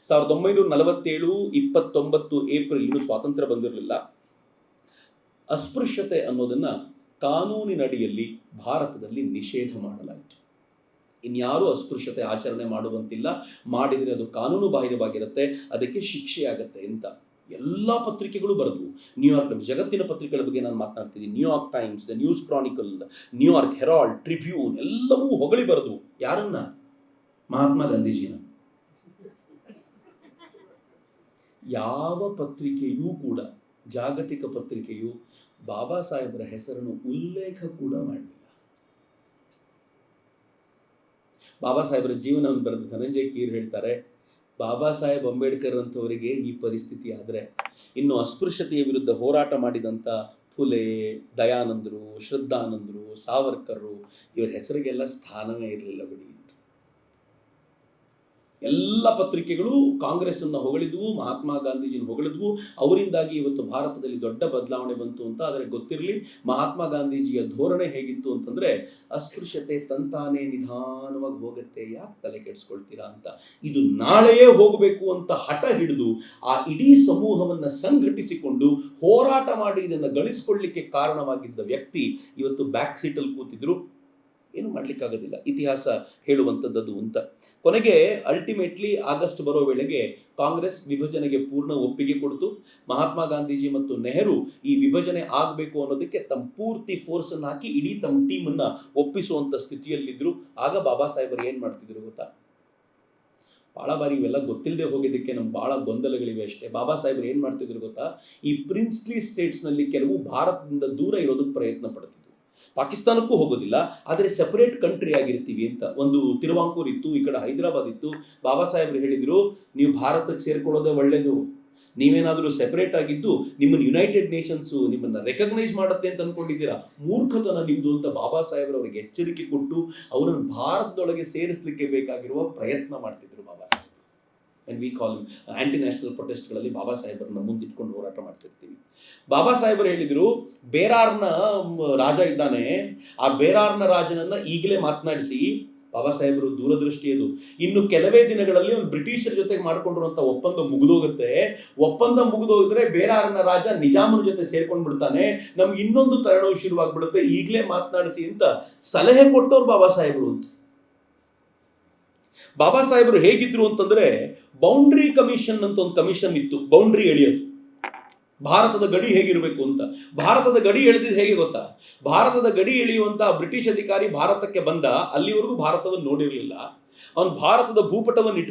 1947 29 April ಇನ್ನೂ ಸ್ವಾತಂತ್ರ್ಯ ಬಂದಿರಲಿಲ್ಲ. ಅಸ್ಪೃಶ್ಯತೆ ಅನ್ನೋದನ್ನು ಕಾನೂನಿನಡಿಯಲ್ಲಿ ಭಾರತದಲ್ಲಿ ನಿಷೇಧ ಮಾಡಲಾಯಿತು. ಇನ್ಯಾರೂ ಅಸ್ಪೃಶ್ಯತೆ ಆಚರಣೆ ಮಾಡುವಂತಿಲ್ಲ, ಮಾಡಿದರೆ ಅದು ಕಾನೂನು ಬಾಹಿರವಾಗಿರುತ್ತೆ, ಅದಕ್ಕೆ ಶಿಕ್ಷೆ ಆಗುತ್ತೆ ಅಂತ ಎಲ್ಲ ಪತ್ರಿಕೆಗಳು ಬರೆದವು. ನ್ಯೂಯಾರ್ಕ್ ಟೈಮ್ಸ್, ಜಗತ್ತಿನ ಪತ್ರಿಕೆಗಳ ಬಗ್ಗೆ ನಾನು ಮಾತನಾಡ್ತಿದ್ದೀನಿ. New York Times, the News Chronicle, New York Herald, Tribune ಎಲ್ಲವೂ ಹೊಗಳಿ ಬರೆದವು. ಯಾರನ್ನ? ಮಹಾತ್ಮ ಗಾಂಧೀಜಿನ. ಯಾವ ಪತ್ರಿಕೆಯೂ ಕೂಡ, ಜಾಗತಿಕ ಪತ್ರಿಕೆಯು ಬಾಬಾ ಸಾಹೇಬರ ಹೆಸರನ್ನು ಉಲ್ಲೇಖ ಕೂಡ ಮಾಡಲಿಲ್ಲ. ಬಾಬಾ ಸಾಹೇಬರ ಜೀವನವನ್ನು ಬರೆದ ಧನಂಜಯ ಕೀರ್ ಹೇಳ್ತಾರೆ, ಬಾಬಾ ಸಾಹೇಬ್ ಅಂಬೇಡ್ಕರ್ ಅಂತವರಿಗೆ ಈ ಪರಿಸ್ಥಿತಿ ಆದರೆ ಇನ್ನು ಅಸ್ಪೃಶ್ಯತೆಯ ವಿರುದ್ಧ ಹೋರಾಟ ಮಾಡಿದಂಥ ಫುಲೆ, ದಯಾನಂದರು, ಶ್ರದ್ಧಾನಂದರು, ಸಾವರ್ಕರು ಇವರ ಹೆಸರಿಗೆಲ್ಲ ಸ್ಥಾನವೇ ಇರಲಿಲ್ಲ ಬಿಡಿ. ಎಲ್ಲ ಪತ್ರಿಕೆಗಳು ಕಾಂಗ್ರೆಸ್ಸನ್ನು ಹೊಗಳಿದ್ವು, ಮಹಾತ್ಮ ಗಾಂಧೀಜಿನ ಹೊಗಳಿದ್ವು. ಅವರಿಂದಾಗಿ ಇವತ್ತು ಭಾರತದಲ್ಲಿ ದೊಡ್ಡ ಬದಲಾವಣೆ ಬಂತು ಅಂತ. ಆದರೆ ಗೊತ್ತಿರಲಿ ಮಹಾತ್ಮ ಗಾಂಧೀಜಿಯ ಧೋರಣೆ ಹೇಗಿತ್ತು ಅಂತಂದರೆ, ಅಸ್ಪೃಶ್ಯತೆ ತಂತಾನೇ ನಿಧಾನವಾಗಿ ಹೋಗುತ್ತೆ, ಯಾಕೆ ತಲೆ ಕೆಡಿಸ್ಕೊಳ್ತೀರಾ ಅಂತ. ಇದು ನಾಳೆಯೇ ಹೋಗಬೇಕು ಅಂತ ಹಠ ಹಿಡಿದು ಆ ಇಡೀ ಸಮೂಹವನ್ನು ಸಂಘಟಿಸಿಕೊಂಡು ಹೋರಾಟ ಮಾಡಿ ಇದನ್ನು ಗಳಿಸ್ಕೊಳ್ಳಿಕ್ಕೆ ಕಾರಣವಾಗಿದ್ದ ವ್ಯಕ್ತಿ ಇವತ್ತು ಬ್ಯಾಕ್ ಸೀಟಲ್ಲಿ ಕೂತಿದ್ರು. ಏನು ಮಾಡಲಿಕ್ಕಾಗೋದಿಲ್ಲ, ಇತಿಹಾಸ ಹೇಳುವಂಥದ್ದು ಅಂತ. ಕೊನೆಗೆ ಅಲ್ಟಿಮೇಟ್ಲಿ ಆಗಸ್ಟ್ ಬರೋ ವೇಳೆಗೆ ಕಾಂಗ್ರೆಸ್ ವಿಭಜನೆಗೆ ಪೂರ್ಣ ಒಪ್ಪಿಗೆ ಕೊಡ್ತು. ಮಹಾತ್ಮ ಗಾಂಧೀಜಿ ಮತ್ತು ನೆಹರು ಈ ವಿಭಜನೆ ಆಗಬೇಕು ಅನ್ನೋದಕ್ಕೆ ತಮ್ಮ ಪೂರ್ತಿ ಫೋರ್ಸನ್ನು ಹಾಕಿ ಇಡೀ ತಮ್ಮ ಟೀಮನ್ನು ಒಪ್ಪಿಸುವಂಥ ಸ್ಥಿತಿಯಲ್ಲಿದ್ದರು. ಆಗ ಬಾಬಾ ಸಾಹೇಬರು ಏನು ಮಾಡ್ತಿದ್ರು ಗೊತ್ತಾ? ಭಾಳ ಬಾರಿ ಇವೆಲ್ಲ ಗೊತ್ತಿಲ್ಲದೆ ಹೋಗಿದ್ದಕ್ಕೆ ನಮ್ಗೆ ಭಾಳ ಗೊಂದಲಗಳಿವೆ ಅಷ್ಟೇ. ಬಾಬಾ ಸಾಹೇಬರು ಏನು ಮಾಡ್ತಿದ್ರು ಗೊತ್ತಾ? ಈ ಪ್ರಿನ್ಸ್ಲಿ ಸ್ಟೇಟ್ಸ್ನಲ್ಲಿ ಕೆಲವು ಭಾರತದಿಂದ ದೂರ ಇರೋದಕ್ಕೆ ಪ್ರಯತ್ನ ಪಡ್ತಿದ್ರು. ಪಾಕಿಸ್ತಾನಕ್ಕೂ ಹೋಗೋದಿಲ್ಲ, ಆದರೆ ಸೆಪರೇಟ್ ಕಂಟ್ರಿ ಆಗಿರ್ತೀವಿ ಅಂತ. ಒಂದು ತಿರುವಾಂಕೂರ್ ಇತ್ತು, ಈ ಕಡೆ ಹೈದರಾಬಾದ್ ಇತ್ತು. ಬಾಬಾ ಸಾಹೇಬರು ಹೇಳಿದರು, ನೀವು ಭಾರತಕ್ಕೆ ಸೇರ್ಕೊಳ್ಳೋದೇ ಒಳ್ಳೆಯದು, ನೀವೇನಾದರೂ ಸೆಪರೇಟ್ ಆಗಿದ್ದು ನಿಮ್ಮನ್ನು ಯುನೈಟೆಡ್ ನೇಷನ್ಸು ನಿಮ್ಮನ್ನು ರೆಕಗ್ನೈಸ್ ಮಾಡುತ್ತೆ ಅಂತ ಅಂದ್ಕೊಂಡಿದ್ದೀರಾ, ಮೂರ್ಖತನ ನಿಮ್ಮದು ಅಂತ ಬಾಬಾ ಸಾಹೇಬರು ಅವರಿಗೆ ಎಚ್ಚರಿಕೆ ಕೊಟ್ಟು ಅವರನ್ನು ಭಾರತದೊಳಗೆ ಸೇರಿಸಲಿಕ್ಕೆ ಬೇಕಾಗಿರುವ ಪ್ರಯತ್ನ ಮಾಡ್ತಿದ್ರು Baba Saheb. And we call anti national ಪ್ರೊಟೆಸ್ಟ್ಗಳಲ್ಲಿ ಬಾಬಾ ಸಾಹೇಬರನ್ನ ಮುಂದಿಟ್ಕೊಂಡು ಹೋರಾಟ ಮಾಡ್ತಿರ್ತೀವಿ. ಬಾಬಾ ಸಾಹೇಬರು ಹೇಳಿದರು, ಬೇರಾರ್ನ ರಾಜ ಇದ್ದಾನೆ, ಆ ಬೇರಾರ್ನ ರಾಜನನ್ನು ಈಗಲೇ ಮಾತನಾಡಿಸಿ. ಬಾಬಾ ಸಾಹೇಬರು ದೂರದೃಷ್ಟಿ ಅದು. ಇನ್ನು ಕೆಲವೇ ದಿನಗಳಲ್ಲಿ ಒಂದು ಬ್ರಿಟಿಷರ ಜೊತೆಗೆ ಮಾಡ್ಕೊಂಡಿರುವಂಥ ಒಪ್ಪಂದ ಮುಗಿದೋಗುತ್ತೆ. ಒಪ್ಪಂದ ಮುಗಿದೋಗಿದ್ರೆ ಬೇರಾರ್ನ ರಾಜ ನಿಜಾಮನ ಜೊತೆ ಸೇರ್ಕೊಂಡು ಬಿಡ್ತಾನೆ, ನಮ್ಗೆ ಇನ್ನೊಂದು ತಲೆನೋವು ಶುರುವಾಗ್ಬಿಡುತ್ತೆ, ಈಗಲೇ ಮಾತನಾಡಿಸಿ ಅಂತ ಸಲಹೆ ಕೊಟ್ಟವ್ರು ಬಾಬಾ ಸಾಹೇಬರು ಅಂತ. ಬಾಬಾ ಸಾಹೇಬರು ಹೇಗಿದ್ರು ಅಂತಂದ್ರೆ, ಬೌಂಡ್ರಿ ಕಮಿಷನ್ ಅಂತ ಒಂದು ಕಮಿಷನ್ ಇತ್ತು, ಬೌಂಡ್ರಿ ಎಳೆಯೋದು, ಭಾರತದ ಗಡಿ ಹೇಗಿರಬೇಕು ಅಂತ. ಭಾರತದ ಗಡಿ ಎಳೆದಿದ್ದು ಹೇಗೆ ಗೊತ್ತಾ? ಭಾರತದ ಗಡಿ ಎಳೆಯುವಂತ ಬ್ರಿಟಿಷ್ ಅಧಿಕಾರಿ ಭಾರತಕ್ಕೆ ಬಂದ, ಅಲ್ಲಿವರೆಗೂ ಭಾರತವನ್ನು ನೋಡಿರಲಿಲ್ಲ. ಅವನು ಭಾರತದ ಭೂಪಟವನ್ನು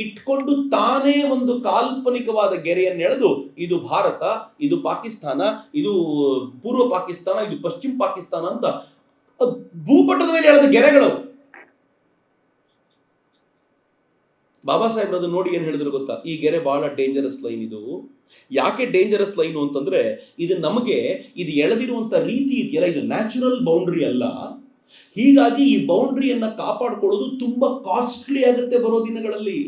ಇಟ್ಕೊಂಡು ತಾನೇ ಒಂದು ಕಾಲ್ಪನಿಕವಾದ ಗೆರೆಯನ್ನು ಎಳೆದು, ಇದು ಭಾರತ, ಇದು ಪಾಕಿಸ್ತಾನ, ಇದು ಪೂರ್ವ ಪಾಕಿಸ್ತಾನ, ಇದು ಪಶ್ಚಿಮ ಪಾಕಿಸ್ತಾನ ಅಂತ ಭೂಪಟದ ಮೇಲೆ ಎಳೆದ ಗೆರೆಗಳು. ಬಾಬಾ ಸಾಹೇಬ್ರು ಅದನ್ನು ನೋಡಿ ಏನು ಹೇಳಿದ್ರು ಗೊತ್ತಾ? ಈ ಗೆರೆ ಬಹಳ ಡೇಂಜರಸ್ ಲೈನ್. ಇದು ಯಾಕೆ ಡೇಂಜರಸ್ ಲೈನು ಅಂತಂದ್ರೆ, ಇದು ಎಳೆದಿರುವಂಥ ರೀತಿ ಇದೆಯಲ್ಲ, ಇದು ನ್ಯಾಚುರಲ್ ಬೌಂಡ್ರಿ ಅಲ್ಲ. ಹೀಗಾಗಿ ಈ ಬೌಂಡ್ರಿಯನ್ನು ಕಾಪಾಡಿಕೊಳ್ಳೋದು ತುಂಬಾ ಕಾಸ್ಟ್ಲಿ ಆಗುತ್ತೆ ಬರೋ ದಿನಗಳಲ್ಲಿ.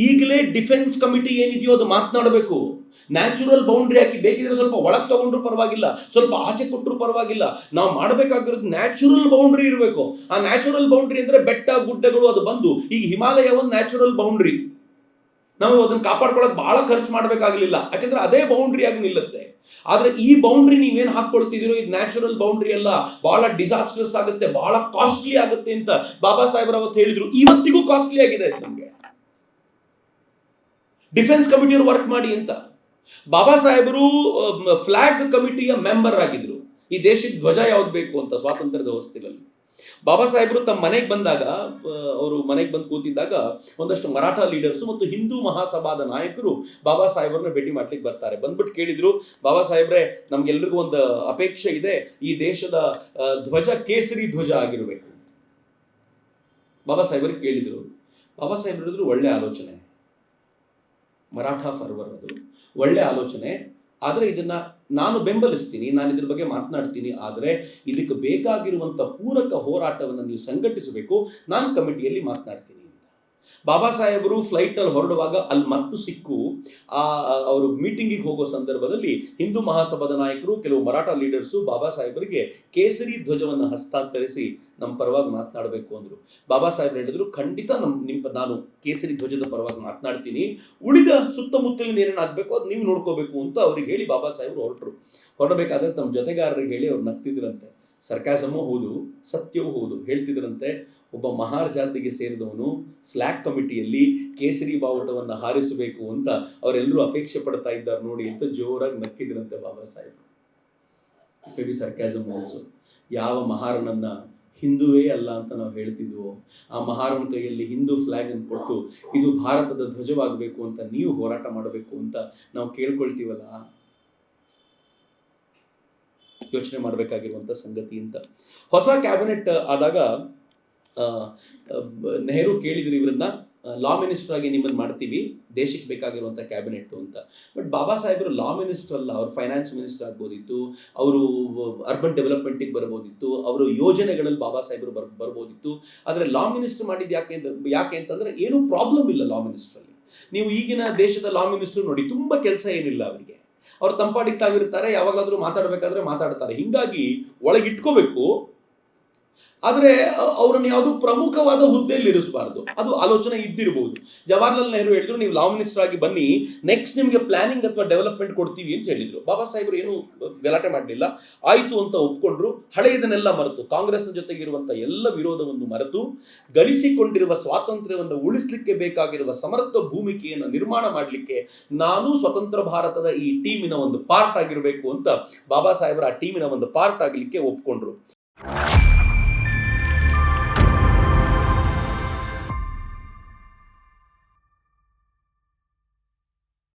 ಈಗಲೇ ಡಿಫೆನ್ಸ್ ಕಮಿಟಿ ಏನಿದೆಯೋ ಅದು ಮಾತನಾಡಬೇಕು. ನ್ಯಾಚುರಲ್ ಬೌಂಡ್ರಿ ಹಾಕಿ, ಬೇಕಿದ್ರೆ ಸ್ವಲ್ಪ ಒಳಗೆ ತಗೊಂಡ್ರು ಪರವಾಗಿಲ್ಲ, ಸ್ವಲ್ಪ ಆಚೆ ಕೊಟ್ಟರು ಪರವಾಗಿಲ್ಲ, ನಾವು ಮಾಡಬೇಕಾಗಿರೋದು ನ್ಯಾಚುರಲ್ ಬೌಂಡ್ರಿ ಇರಬೇಕು. ಆ ನ್ಯಾಚುರಲ್ ಬೌಂಡ್ರಿ ಅಂದರೆ ಬೆಟ್ಟ ಗುಡ್ಡಗಳು ಅದು ಬಂದು, ಈಗ ಹಿಮಾಲಯ ಒಂದು ನ್ಯಾಚುರಲ್ ಬೌಂಡ್ರಿ, ನಾವು ಅದನ್ನು ಕಾಪಾಡ್ಕೊಳ್ಳೋಕೆ ಬಹಳ ಖರ್ಚು ಮಾಡಬೇಕಾಗಲಿಲ್ಲ, ಯಾಕಂದ್ರೆ ಅದೇ ಬೌಂಡ್ರಿ ಆಗಿ ನಿಲ್ಲುತ್ತೆ. ಆದರೆ ಈ ಬೌಂಡ್ರಿ ನೀವೇನು ಹಾಕ್ಕೊಳ್ತಿದ್ದೀರೋ ಇದು ನ್ಯಾಚುರಲ್ ಬೌಂಡ್ರಿ ಅಲ್ಲ, ಬಹಳ ಡಿಸಾಸ್ಟರ್ಸ್ ಆಗುತ್ತೆ, ಬಹಳ ಕಾಸ್ಟ್ಲಿ ಆಗುತ್ತೆ ಅಂತ ಬಾಬಾ ಸಾಹೇಬ್ರು ಅವತ್ತು ಹೇಳಿದ್ರು. ಇವತ್ತಿಗೂ ಕಾಸ್ಟ್ಲಿ ಆಗಿದೆ ನಮಗೆ. ಡಿಫೆನ್ಸ್ ಕಮಿಟಿಯವರು ವರ್ಕ್ ಮಾಡಿ ಅಂತ. ಬಾಬಾ ಸಾಹೇಬರು ಫ್ಲಾಗ್ ಕಮಿಟಿಯ ಮೆಂಬರ್ ಆಗಿದ್ರು. ಈ ದೇಶಕ್ಕೆ ಧ್ವಜ ಯಾವ್ದು ಬೇಕು ಅಂತ ಸ್ವಾತಂತ್ರ್ಯದ ಹೊಸ್ತಿಲಲ್ಲಿ ಬಾಬಾ ಸಾಹೇಬರು ತಮ್ಮ ಮನೆಗೆ ಬಂದಾಗ, ಅವರು ಮನೆಗೆ ಬಂದು ಕೂತಿದ್ದಾಗ ಒಂದಷ್ಟು ಮರಾಠ ಲೀಡರ್ಸು ಮತ್ತು ಹಿಂದೂ ಮಹಾಸಭಾದ ನಾಯಕರು ಬಾಬಾ ಸಾಹೇಬರನ್ನ ಭೇಟಿ ಮಾಡ್ಲಿಕ್ಕೆ ಬರ್ತಾರೆ. ಬಂದ್ಬಿಟ್ಟು ಕೇಳಿದ್ರು, ಬಾಬಾ ಸಾಹೇಬ್ರೆ, ನಮ್ಗೆಲ್ರಿಗೂ ಒಂದು ಅಪೇಕ್ಷೆ ಇದೆ, ಈ ದೇಶದ ಧ್ವಜ ಕೇಸರಿ ಧ್ವಜ ಆಗಿರಬೇಕು. ಬಾಬಾ ಸಾಹೇಬರಿಗೆ ಕೇಳಿದ್ರು. ಬಾಬಾ ಸಾಹೇಬರು ಹೇಳಿದ್ರು, ಒಳ್ಳೆ ಆಲೋಚನೆ, ಮರಾಠ ಫರ್ವರ್, ಅದು ಒಳ್ಳೆ ಆಲೋಚನೆ, ಆದರೆ ಇದನ್ನ ನಾನು ಬೆಂಬಲಿಸ್ತೀನಿ, ನಾನು ಇದ್ರ ಬಗ್ಗೆ ಮಾತನಾಡ್ತೀನಿ, ಆದರೆ ಇದಕ್ಕೆ ಬೇಕಾಗಿರುವಂಥ ಪೂರಕ ಹೋರಾಟವನ್ನು ನೀವು ಸಂಘಟಿಸಬೇಕು, ನಾನು ಕಮಿಟಿಯಲ್ಲಿ ಮಾತನಾಡ್ತೀನಿ ಅಂತ. ಬಾಬಾ ಸಾಹೇಬರು ಫ್ಲೈಟ್ನಲ್ಲಿ ಹೊರಡುವಾಗ ಅಲ್ಲಿ ಮತ್ತು ಸಿಕ್ಕು ಅವರು ಮೀಟಿಂಗಿಗೆ ಹೋಗೋ ಸಂದರ್ಭದಲ್ಲಿ ಹಿಂದೂ ಮಹಾಸಭಾದ ನಾಯಕರು, ಕೆಲವು ಮರಾಠ ಲೀಡರ್ಸು ಬಾಬಾ ಸಾಹೇಬರಿಗೆ ಕೇಸರಿ ಧ್ವಜವನ್ನು ಹಸ್ತಾಂತರಿಸಿ ನಮ್ಮ ಪರವಾಗಿ ಮಾತನಾಡಬೇಕು ಅಂದರು. ಬಾಬಾ ಸಾಹೇಬರು ಹೇಳಿದ್ರು, ಖಂಡಿತ ನಾನು ಕೇಸರಿ ಧ್ವಜದ ಪರವಾಗಿ ಮಾತನಾಡ್ತೀನಿ, ಉಳಿದ ಸುತ್ತಮುತ್ತಲಿನ ಏನೇನು ಆಗಬೇಕು ಅದು ನೀವು ನೋಡ್ಕೋಬೇಕು ಅಂತ ಅವ್ರಿಗೆ ಹೇಳಿ ಬಾಬಾ ಸಾಹೇಬರು ಹೊರಡಬೇಕಾದ್ರೆ ತಮ್ಮ ಜೊತೆಗಾರರಿಗೆ ಹೇಳಿ ಅವ್ರು ನಗ್ತಿದ್ರಂತೆ. ಸರ್ಕಾಸಮೂ ಹೌದು, ಸತ್ಯವೂ ಹೌದು. ಹೇಳ್ತಿದ್ರಂತೆ, ಒಬ್ಬ ಮಹಾರ್ ಜಾತಿಗೆ ಸೇರಿದವನು ಫ್ಲಾಗ್ ಕಮಿಟಿಯಲ್ಲಿ ಕೇಸರಿ ಬಾವುಟವನ್ನು ಹಾರಿಸಬೇಕು ಅಂತ ಅವರೆಲ್ಲರೂ ಅಪೇಕ್ಷೆ ಪಡ್ತಾ ಇದ್ದಾರೆ ನೋಡಿ ಅಂತ ಜೋರಾಗಿ ನಕ್ಕಿದ್ರಂತೆ ಬಾಬಾ ಸಾಹೇಬರು. Maybe sarcasm also. ಯಾವ ಮಹಾರನನ್ನ ಹಿಂದುವೇ ಅಲ್ಲ ಅಂತ ನಾವು ಹೇಳ್ತಿದ್ವೋ, ಆ ಮಹಾರನ ಕೈಯಲ್ಲಿ ಹಿಂದೂ ಫ್ಲಾಗ್ ಅನ್ನು ಕೊಟ್ಟು ಇದು ಭಾರತದ ಧ್ವಜವಾಗಬೇಕು ಅಂತ ನೀವು ಹೋರಾಟ ಮಾಡಬೇಕು ಅಂತ ನಾವು ಕೇಳ್ಕೊಳ್ತೀವಲ್ಲ, ಯೋಚನೆ ಮಾಡಬೇಕಾಗಿರುವಂಥ ಸಂಗತಿ ಅಂತ. ಹೊಸ ಕ್ಯಾಬಿನೆಟ್ ಆದಾಗ ನೆಹರು ಕೇಳಿದ್ರು ಇವರನ್ನ, ಲಾ ಮಿನಿಸ್ಟರ್ ಆಗಿ ನಿಮ್ಮನ್ನು ಮಾಡ್ತೀವಿ, ದೇಶಕ್ಕೆ ಬೇಕಾಗಿರುವಂಥ ಕ್ಯಾಬಿನೆಟ್ ಅಂತ. ಬಟ್ ಬಾಬಾ ಸಾಹೇಬರು ಲಾ ಮಿನಿಸ್ಟರ್ ಅಲ್ಲ, ಅವರು ಫೈನಾನ್ಸ್ ಮಿನಿಸ್ಟರ್ ಆಗ್ಬೋದಿತ್ತು, ಅವರು ಅರ್ಬನ್ ಡೆವಲಪ್ಮೆಂಟಿಗೆ ಬರ್ಬೋದಿತ್ತು, ಅವರು ಯೋಜನೆಗಳಲ್ಲಿ ಬಾಬಾ ಸಾಹೇಬರು ಬರ್ಬೋದಿತ್ತು. ಆದರೆ ಲಾ ಮಿನಿಸ್ಟರ್ ಮಾಡಿದ್ದು ಯಾಕೆ ಅಂತಂದರೆ ಏನೂ ಪ್ರಾಬ್ಲಮ್ ಇಲ್ಲ ಲಾ ಮಿನಿಸ್ಟ್ರಲ್ಲಿ. ನೀವು ಈಗಿನ ದೇಶದ ಲಾ ಮಿನಿಸ್ಟರ್ ನೋಡಿ, ತುಂಬ ಕೆಲಸ ಏನಿಲ್ಲ ಅವರಿಗೆ, ಅವ್ರು ತಂಪಾಡಿಗೆ ತಾವಿರ್ತಾರೆ, ಯಾವಾಗಲಾದರೂ ಮಾತಾಡಬೇಕಾದ್ರೆ ಮಾತಾಡ್ತಾರೆ. ಹೀಗಾಗಿ ಒಳಗಿಟ್ಕೋಬೇಕು, ಆದರೆ ಅವರನ್ನು ಯಾವುದೂ ಪ್ರಮುಖವಾದ ಹುದ್ದೆಯಲ್ಲಿ ಇರಿಸಬಾರ್ದು. ಅದು ಆಲೋಚನೆ ಇದ್ದಿರಬಹುದು. ಜವಾಹರ್ಲಾಲ್ ನೆಹರು ಹೇಳಿದ್ರು, ನೀವು ಲಾ ಮಿನಿಸ್ಟರ್ ಆಗಿ ಬನ್ನಿ, ನೆಕ್ಸ್ಟ್ ನಿಮಗೆ ಪ್ಲಾನಿಂಗ್ ಅಥವಾ ಡೆವಲಪ್ಮೆಂಟ್ ಕೊಡ್ತೀವಿ ಅಂತ ಹೇಳಿದ್ರು. ಬಾಬಾ ಸಾಹೇಬರು ಏನು ಗಲಾಟೆ ಮಾಡಲಿಲ್ಲ, ಆಯಿತು ಅಂತ ಒಪ್ಕೊಂಡ್ರು. ಹಳೆಯದನ್ನೆಲ್ಲ ಮರೆತು, ಕಾಂಗ್ರೆಸ್ನ ಜೊತೆಗಿರುವಂಥ ಎಲ್ಲ ವಿರೋಧವನ್ನು ಮರೆತು, ಗಳಿಸಿಕೊಂಡಿರುವ ಸ್ವಾತಂತ್ರ್ಯವನ್ನು ಉಳಿಸಲಿಕ್ಕೆ ಬೇಕಾಗಿರುವ ಸಮರ್ಥ ಭೂಮಿಕೆಯನ್ನು ನಿರ್ಮಾಣ ಮಾಡಲಿಕ್ಕೆ ನಾನು ಸ್ವತಂತ್ರ ಭಾರತದ ಈ ಟೀಮಿನ ಒಂದು ಪಾರ್ಟ್ ಆಗಿರಬೇಕು ಅಂತ ಬಾಬಾ ಸಾಹೇಬರ ಆ ಟೀಮಿನ ಒಂದು ಪಾರ್ಟ್ ಆಗಲಿಕ್ಕೆ ಒಪ್ಕೊಂಡ್ರು.